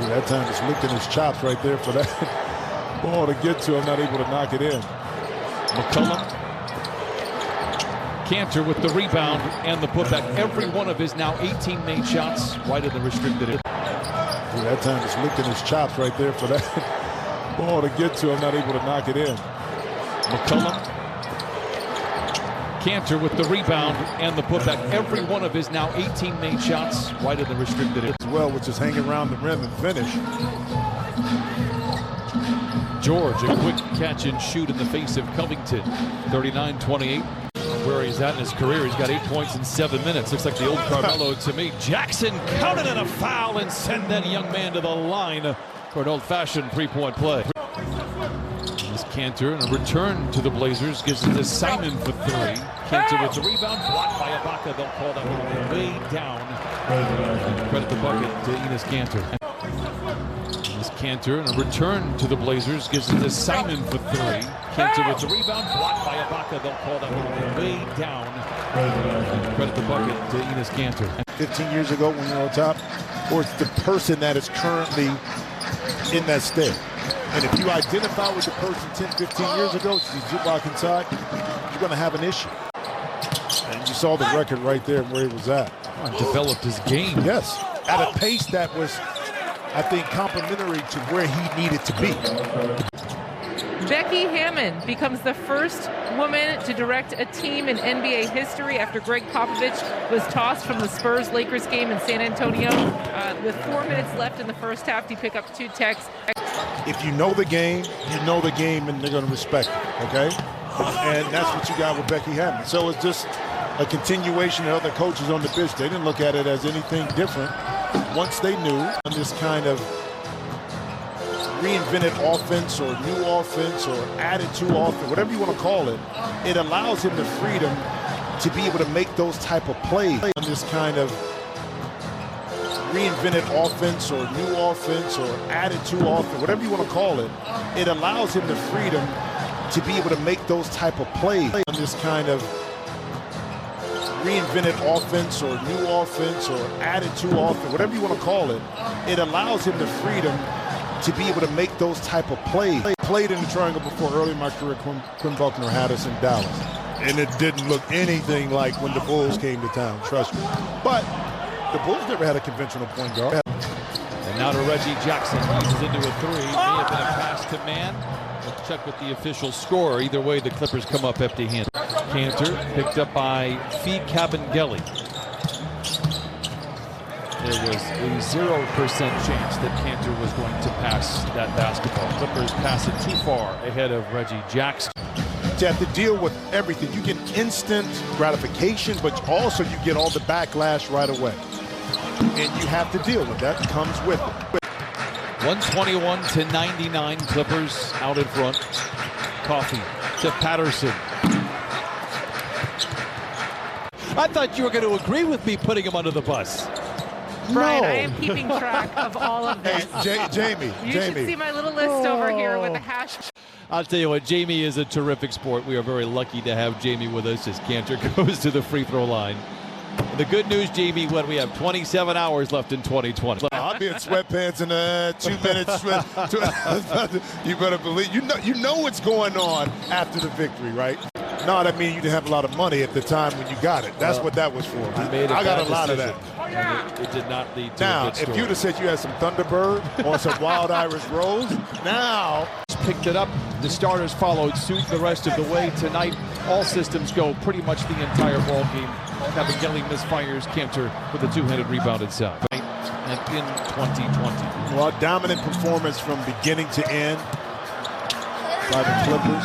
That time just licking his chops right there for that ball to get to him, not able to knock it in. McCullum. Kanter with the rebound and the putback. Every one of his now 18 made shots right in the restricted area. That time just licking his chops right there for that ball to get to him, not able to knock it in. McCullum. Kanter with the rebound and the putback. Every one of his now 18 made shots right in the restricted area. As well, which is hanging around the rim and finish. George, a quick catch and shoot in the face of Covington. 39-28. Where he's at in his career, he's got 8 points in 7 minutes. Looks like the old Carmelo to me. Jackson counted in a foul and sent that young man to the line for an old-fashioned three-point play. This Kanter, and a return to the Blazers, gives it to Simon for three. Kanter with the rebound, blocked by Ibaka. They'll call that one way down. And credit the bucket to Enes Kanter. This Kanter, and a return to the Blazers, gives it to Simon for three. Kanter with the rebound, blocked by Ibaka. They'll call that one way down. And credit the bucket to Enes Kanter. 15 years ago when you're on top, or it's the person that is currently in that state. And if you identify with the person 10, 15 years ago, you zip walk inside, you're going to have an issue. And you saw the record right there where he was at. Developed his game. Yes, at a pace that was, I think, complementary to where he needed to be. Becky Hammon becomes the first woman to direct a team in NBA history after Greg Popovich was tossed from the Spurs-Lakers game in San Antonio. With 4 minutes left in the first half, he picked up 2 texts. If you know the game, and they're going to respect it, okay? And that's what you got with Becky Hammon. So it's just a continuation of other coaches on the bench. They didn't look at it as anything different. Once they knew, and this kind of reinvented offense or new offense or added to offense, whatever you want to call it, it allows him the freedom to be able to make those type of plays. On this kind of reinvented offense or new offense or added to offense, whatever you want to call it, it allows him the freedom to be able to make those type of plays. On this kind of reinvented offense or new offense or added to offense, whatever you want to call it, it allows him the freedom to be able to make those type of plays. Played in the triangle before early in my career. Quinn Buckner had us in Dallas, and it didn't look anything like when the Bulls came to town, trust me. But the Bulls never had a conventional point guard. And now to Reggie Jackson. He's into a three. May have been a pass to man. Let's check with the official score. Either way, the Clippers come up empty-handed. Kanter picked up by Fee Kabengele. There was a 0% chance that Kanter was going to pass that basketball. Clippers pass it too far ahead of Reggie Jackson. You have to deal with everything. You get instant gratification, but also you get all the backlash right away. And you have to deal with that. It comes with it. 121-99, Clippers out in front. Coffey to Patterson. I thought you were going to agree with me putting him under the bus. Brian, I am keeping track of all of this. Hey, Jamie. You should see my little list over here with the hash. I'll tell you what, Jamie is a terrific sport. We are very lucky to have Jamie with us as Kanter goes to the free throw line. The good news, Jamie, we have 27 hours left in 2020. I'll be in sweatpants in 2 minutes. You better believe. You know what's going on after the victory, right? No, that means you didn't have a lot of money at the time when you got it. That's what that was for. I got a lot of that. It did not lead to now, a good story. if you'd have said you had some Thunderbird or some Wild Irish Rose, now. Picked it up. The starters followed suit the rest of the way tonight. All systems go pretty much the entire ball game. Kabengele misfires. Kanter with a two-handed rebound inside. And in 2020. Well, dominant performance from beginning to end by the Clippers.